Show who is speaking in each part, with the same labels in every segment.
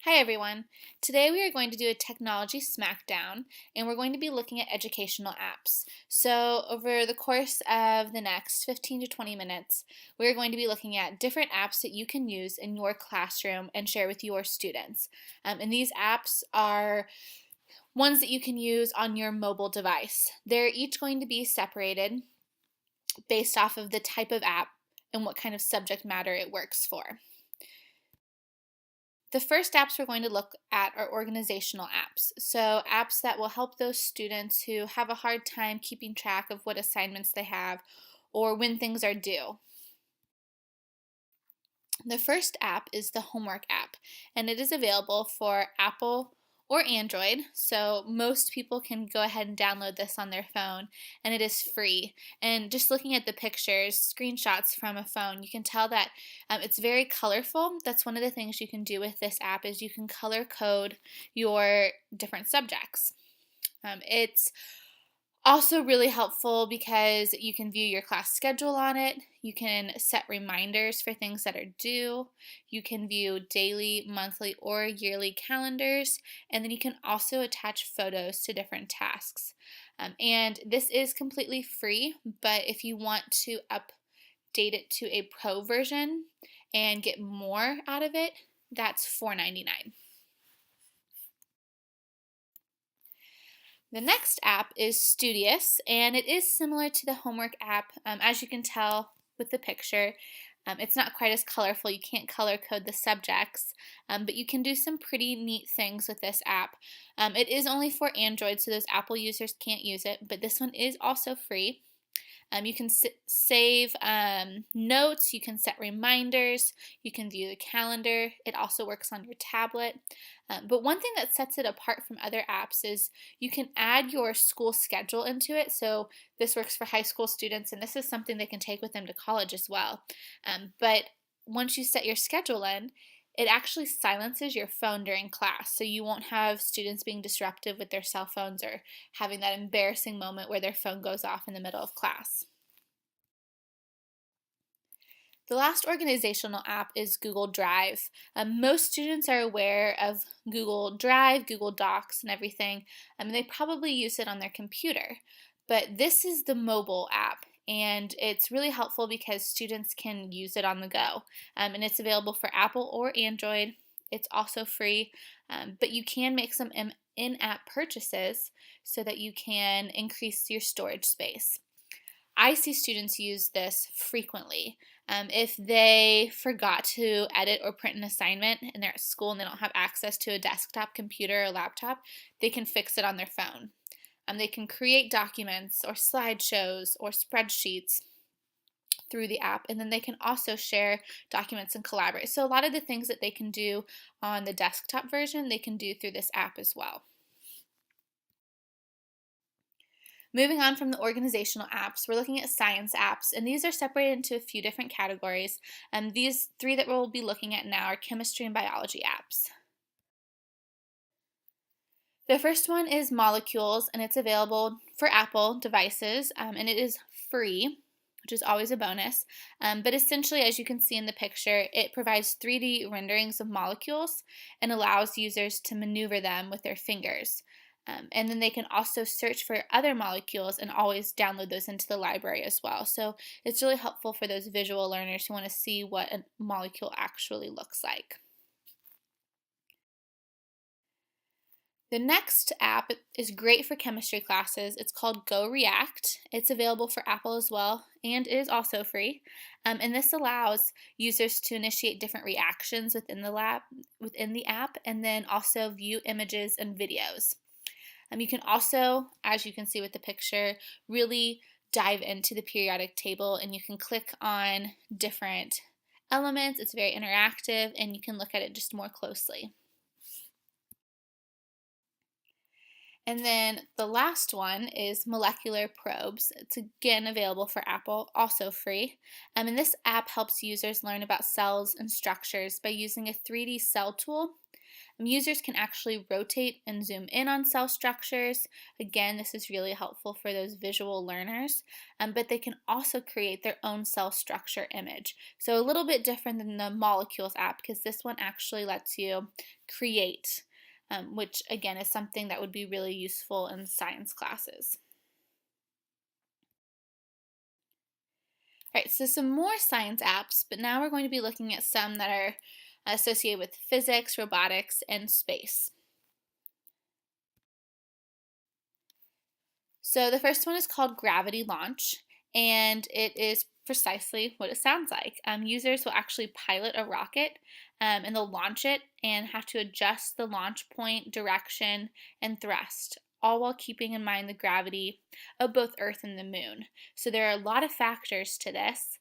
Speaker 1: Hi everyone. Today we are going to do a technology smackdown and we're going to be looking at educational apps. So over the course of the next 15 to 20 minutes, we're going to be looking at different apps that you can use in your classroom and share with your students. And these apps are ones that you can use on your mobile device. They're each going to be separated based off of the type of app and what kind of subject matter it works for. The first apps we're going to look at are organizational apps. So apps that will help those students who have a hard time keeping track of what assignments they have or when things are due. The first app is the homework app, and it is available for Apple or Android, so most people can go ahead and download this on their phone, and it is free. And just looking at the pictures, screenshots from a phone, you can tell that it's very colorful. That's one of the things you can do with this app is you can color code your different subjects. It's also really helpful because you can view your class schedule on it, you can set reminders for things that are due, you can view daily, monthly, or yearly calendars, and then you can also attach photos to different tasks. And this is completely free, but if you want to update it to a pro version and get more out of it, that's $4.99. The next app is Studious, and it is similar to the homework app. As you can tell with the picture, it's not quite as colorful. You can't color code the subjects, but you can do some pretty neat things with this app. It is only for Android, so those Apple users can't use it, but this one is also free. You can save notes, you can set reminders, you can view the calendar. It also works on your tablet. But one thing that sets it apart from other apps is you can add your school schedule into it. So this works for high school students, and this is something they can take with them to college as well. But once you set your schedule in, it actually silences your phone during class, so you won't have students being disruptive with their cell phones or having that embarrassing moment where their phone goes off in the middle of class. The last organizational app is Google Drive. Most students are aware of Google Drive, Google Docs, and everything, and they probably use it on their computer. But this is the mobile app, and it's really helpful because students can use it on the go. And it's available for Apple or Android. It's also free, but you can make some in-app purchases so that you can increase your storage space. I see students use this frequently. If they forgot to edit or print an assignment and they're at school and they don't have access to a desktop computer or laptop, they can fix it on their phone. They can create documents or slideshows or spreadsheets through the app, and then they can also share documents and collaborate. So a lot of the things that they can do on the desktop version, they can do through this app as well. Moving on from the organizational apps, we're looking at science apps, and these are separated into a few different categories. These three that we'll be looking at now are chemistry and biology apps. The first one is Molecules, and it's available for Apple devices, and it is free, which is always a bonus. But essentially, as you can see in the picture, it provides 3D renderings of molecules and allows users to maneuver them with their fingers. And then they can also search for other molecules and always download those into the library as well. So it's really helpful for those visual learners who want to see what a molecule actually looks like. The next app is great for chemistry classes. It's called Go React. It's available for Apple as well and is also free. And this allows users to initiate different reactions within the app, and then also view images and videos. You can also, as you can see with the picture, really dive into the periodic table, and you can click on different elements. It's very interactive, and you can look at it just more closely. And then the last one is Molecular Probes. It's again available for Apple, also free. And this app helps users learn about cells and structures by using a 3D cell tool. Users can actually rotate and zoom in on cell structures. Again, this is really helpful for those visual learners, but they can also create their own cell structure image. So a little bit different than the molecules app, because this one actually lets you create, which again is something that would be really useful in science classes. All right, so some more science apps, but now we're going to be looking at some that are associated with physics, robotics, and space. So the first one is called Gravity Launch, and it is precisely what it sounds like. Users will actually pilot a rocket, and they'll launch it and have to adjust the launch point, direction, and thrust, all while keeping in mind the gravity of both Earth and the Moon. So there are a lot of factors to this.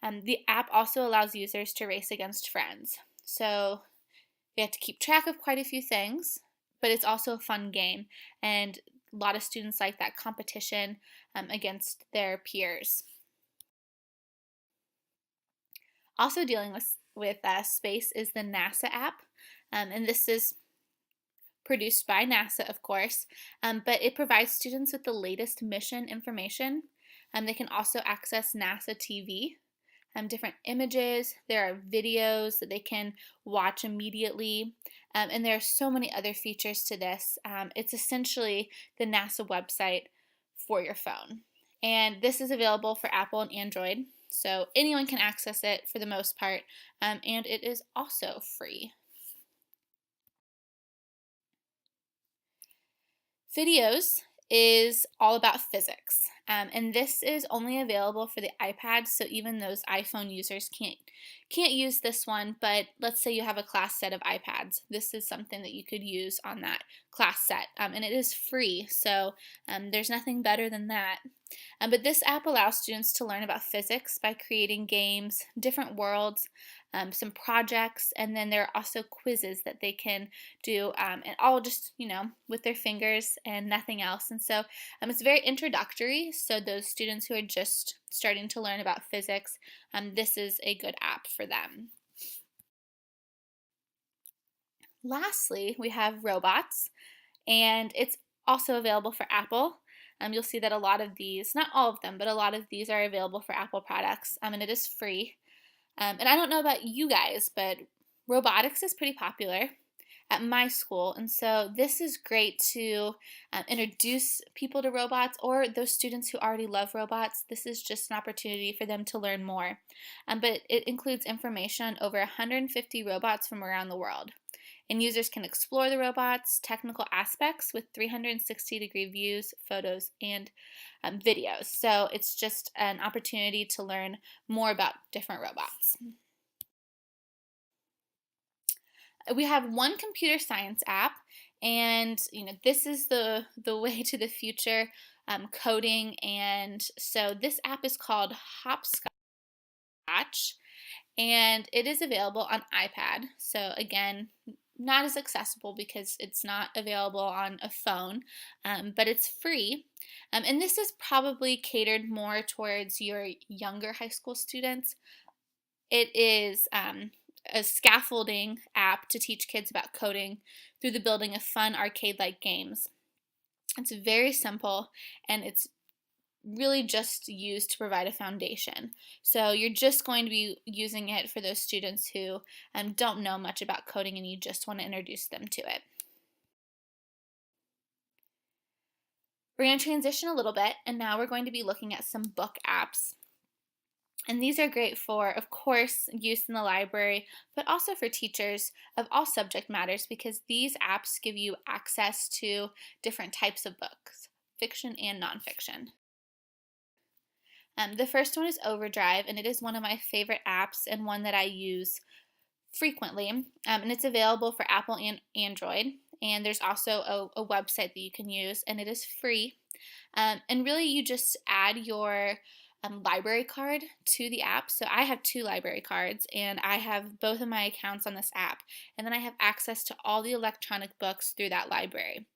Speaker 1: The app also allows users to race against friends. So you have to keep track of quite a few things, but it's also a fun game, and a lot of students like that competition against their peers. Also dealing with space is the NASA app, and this is produced by NASA, of course, but it provides students with the latest mission information. They can also access NASA TV, different images. There are videos that they can watch immediately, and there are so many other features to this. It's essentially the NASA website for your phone, and this is available for Apple and Android, so anyone can access it for the most part, and it is also free. Videos is all about physics, and this is only available for the iPad, so even those iPhone users can't use this one, but let's say you have a class set of iPads. This is something that you could use on that class set, and it is free, so there's nothing better than that. But this app allows students to learn about physics by creating games, different worlds, some projects, and then there are also quizzes that they can do, and all just, with their fingers and nothing else. And so it's very introductory, so those students who are just starting to learn about physics, this is a good app for them. Lastly, we have robots, and it's also available for Apple. You'll see that a lot of these, not all of them, but a lot of these are available for Apple products, and it is free. And I don't know about you guys, but robotics is pretty popular at my school, and so this is great to introduce people to robots, or those students who already love robots. This is just an opportunity for them to learn more. But it includes information on over 150 robots from around the world. And users can explore the robots' technical aspects with 360-degree views, photos, and videos. So it's just an opportunity to learn more about different robots. We have one computer science app, and this is the way to the future, coding. And so this app is called Hopscotch, and it is available on iPad. So again, not as accessible because it's not available on a phone, but it's free. And this is probably catered more towards your younger high school students. It is a scaffolding app to teach kids about coding through the building of fun arcade-like games. It's very simple, and it's really just used to provide a foundation. So you're just going to be using it for those students who don't know much about coding and you just want to introduce them to it. We're going to transition a little bit, and now we're going to be looking at some book apps. And these are great for, of course, use in the library, but also for teachers of all subject matters, because these apps give you access to different types of books, fiction and nonfiction. The first one is Overdrive, and it is one of my favorite apps and one that I use frequently. And it's available for Apple and Android. And there's also a website that you can use, and it is free. And really, you just add your library card to the app. So I have 2 library cards, and I have both of my accounts on this app. And then I have access to all the electronic books through that library.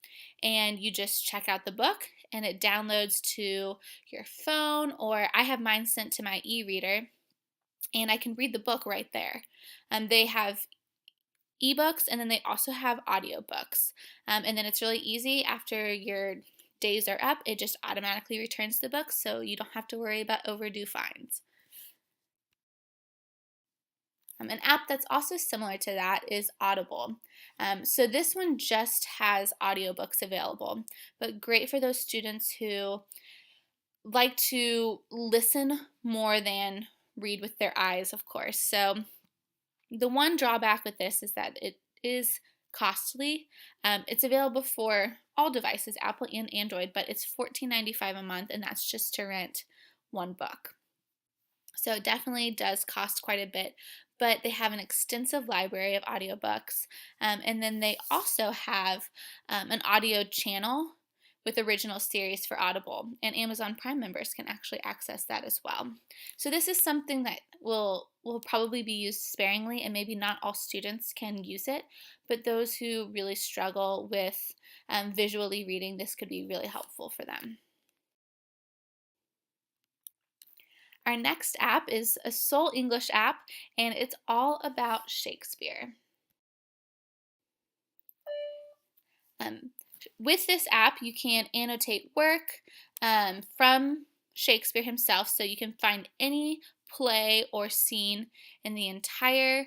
Speaker 1: And you just check out the book, and it downloads to your phone, or I have mine sent to my e-reader, and I can read the book right there. They have ebooks, and then they also have audiobooks. And then it's really easy. After your days are up, it just automatically returns the books, so you don't have to worry about overdue fines. An app that's also similar to that is Audible. So this one just has audiobooks available, but great for those students who like to listen more than read with their eyes, of course. So the one drawback with this is that it is costly. It's available for all devices, Apple and Android, but it's $14.95 a month, and that's just to rent one book. So it definitely does cost quite a bit, but they have an extensive library of audiobooks. And then they also have an audio channel with original series for Audible, and Amazon Prime members can actually access that as well. So this is something that will probably be used sparingly, and maybe not all students can use it, but those who really struggle with visually reading, this could be really helpful for them. Our next app is a Soul English app, and it's all about Shakespeare. With this app, you can annotate work from Shakespeare himself, so you can find any play or scene in the entire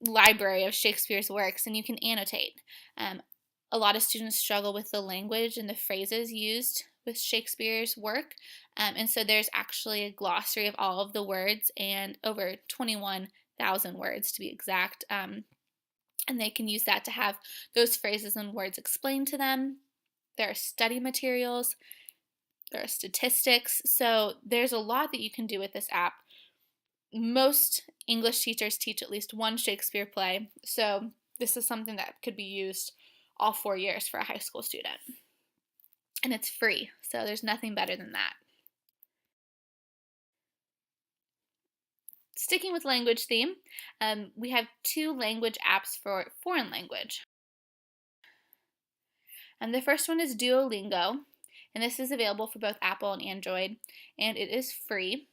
Speaker 1: library of Shakespeare's works, and you can annotate. A lot of students struggle with the language and the phrases used with Shakespeare's work, and so there's actually a glossary of all of the words, and over 21,000 words to be exact. And they can use that to have those phrases and words explained to them. There are study materials, there are statistics, so there's a lot that you can do with this app. Most English teachers teach at least one Shakespeare play, so this is something that could be used all 4 years for a high school student. And it's free, so there's nothing better than that. Sticking with language theme, we have 2 language apps for foreign language. And the first one is Duolingo, and this is available for both Apple and Android, and it is free.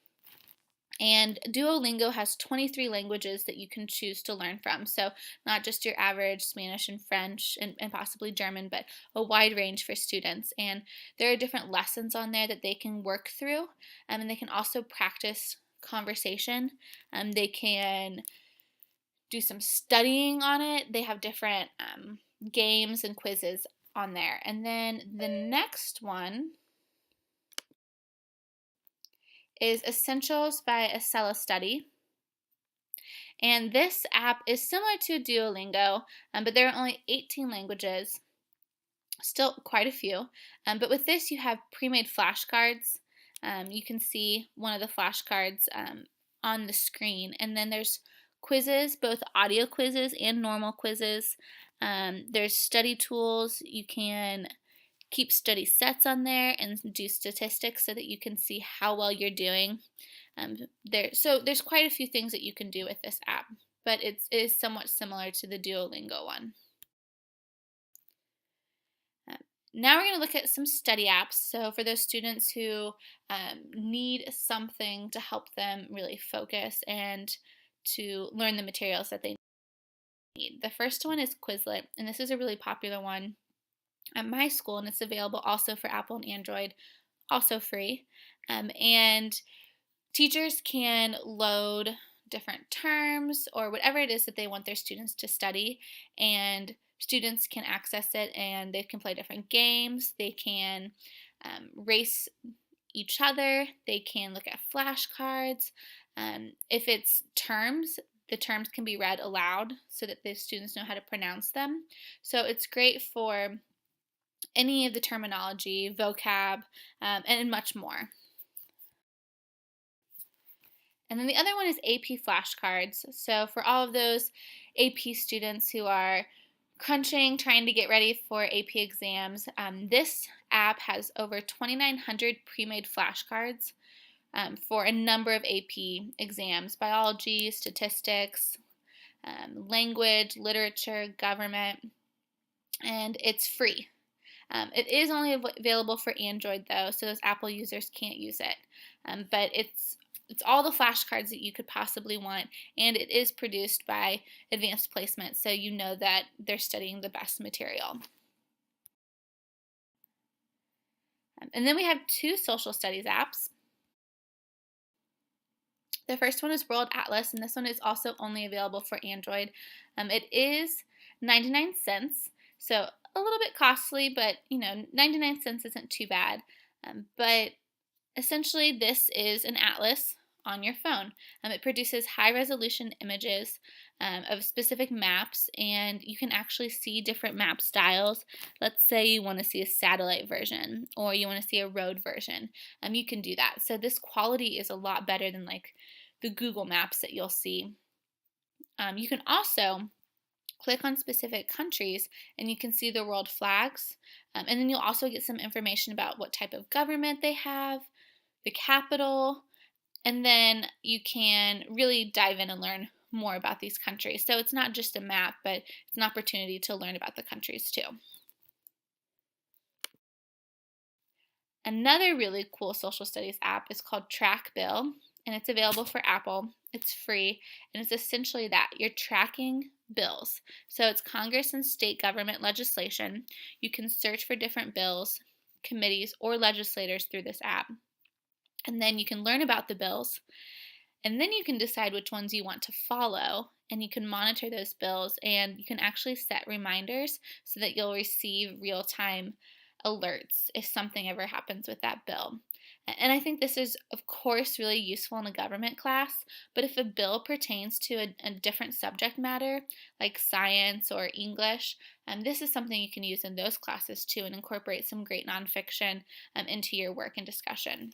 Speaker 1: And Duolingo has 23 languages that you can choose to learn from. So not just your average Spanish and French and possibly German, but a wide range for students. And there are different lessons on there that they can work through. And they can also practice conversation. They can do some studying on it. They have different games and quizzes on there. And then the next one is Essentials by Acela Study. And this app is similar to Duolingo, but there are only 18 languages, still quite a few. But with this, you have pre-made flashcards. You can see one of the flashcards on the screen. And then there's quizzes, both audio quizzes and normal quizzes. There's study tools. You can keep study sets on there and do statistics so that you can see how well you're doing. So there's quite a few things that you can do with this app, but it is somewhat similar to the Duolingo one. Now we're going to look at some study apps. So for those students who need something to help them really focus and to learn the materials that they need. The first one is Quizlet, and this is a really popular one at my school, and it's available also for Apple and Android, also free. And teachers can load different terms or whatever it is that they want their students to study, and students can access it and they can play different games. They can race each other. They can look at flashcards. If it's terms, the terms can be read aloud so that the students know how to pronounce them. So it's great for any of the terminology, vocab, and much more. And then the other one is AP flashcards. So for all of those AP students who are crunching, trying to get ready for AP exams, this app has over 2,900 pre-made flashcards for a number of AP exams: biology, statistics, language, literature, government, and it's free. It is only available for Android though, so those Apple users can't use it. But it's it's all the flashcards that you could possibly want, and it is produced by Advanced Placement, so you know that they're studying the best material. And then we have two social studies apps. The first one is World Atlas, and this one is also only available for Android. It is 99 cents, so a little bit costly, but 99 cents isn't too bad. But essentially, this is an atlas on your phone. It produces high-resolution images of specific maps, and you can actually see different map styles. Let's say you want to see a satellite version, or you want to see a road version. You can do that. So this quality is a lot better than like the Google Maps that you'll see. You can also click on specific countries and you can see the world flags, and then you'll also get some information about what type of government they have, the capital, and then you can really dive in and learn more about these countries. So it's not just a map, but it's an opportunity to learn about the countries too. Another really cool social studies app is called TrackBill, and it's available for Apple. It's free, and it's essentially that. You're tracking bills. So it's Congress and state government legislation. You can search for different bills, committees, or legislators through this app. And then you can learn about the bills, and then you can decide which ones you want to follow, and you can monitor those bills, and you can actually set reminders so that you'll receive real-time alerts if something ever happens with that bill. And I think this is, of course, really useful in a government class, but if a bill pertains to a different subject matter, like science or English, this is something you can use in those classes too and incorporate some great nonfiction into your work and discussion.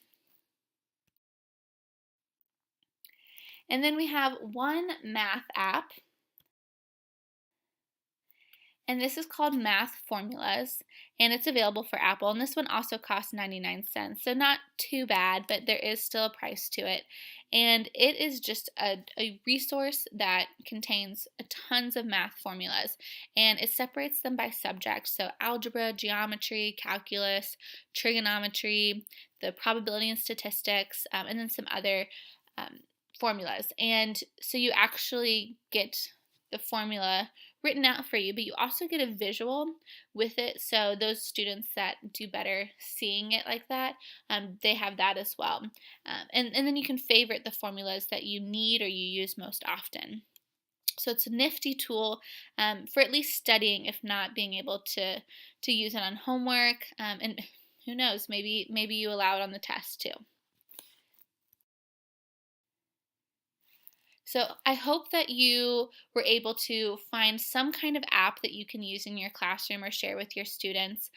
Speaker 1: And then we have one math app, and this is called Math Formulas, and it's available for Apple, and this one also costs 99 cents, so not too bad, but there is still a price to it. And it is just a resource that contains tons of math formulas, and it separates them by subject, so algebra, geometry, calculus, trigonometry, the probability and statistics, and then some other formulas. And so you actually get the formula written out for you, but you also get a visual with it. So those students that do better seeing it like that, they have that as well. And then you can favorite the formulas that you need or you use most often. So it's a nifty tool for at least studying, if not being able to use it on homework. And who knows, maybe you allow it on the test too. So I hope that you were able to find some kind of app that you can use in your classroom or share with your students.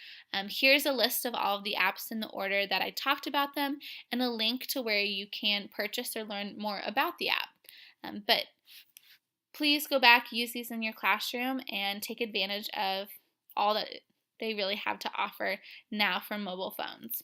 Speaker 1: Here's a list of all of the apps in the order that I talked about them, and a link to where you can purchase or learn more about the app. But please go back, use these in your classroom, and take advantage of all that they really have to offer now for mobile phones.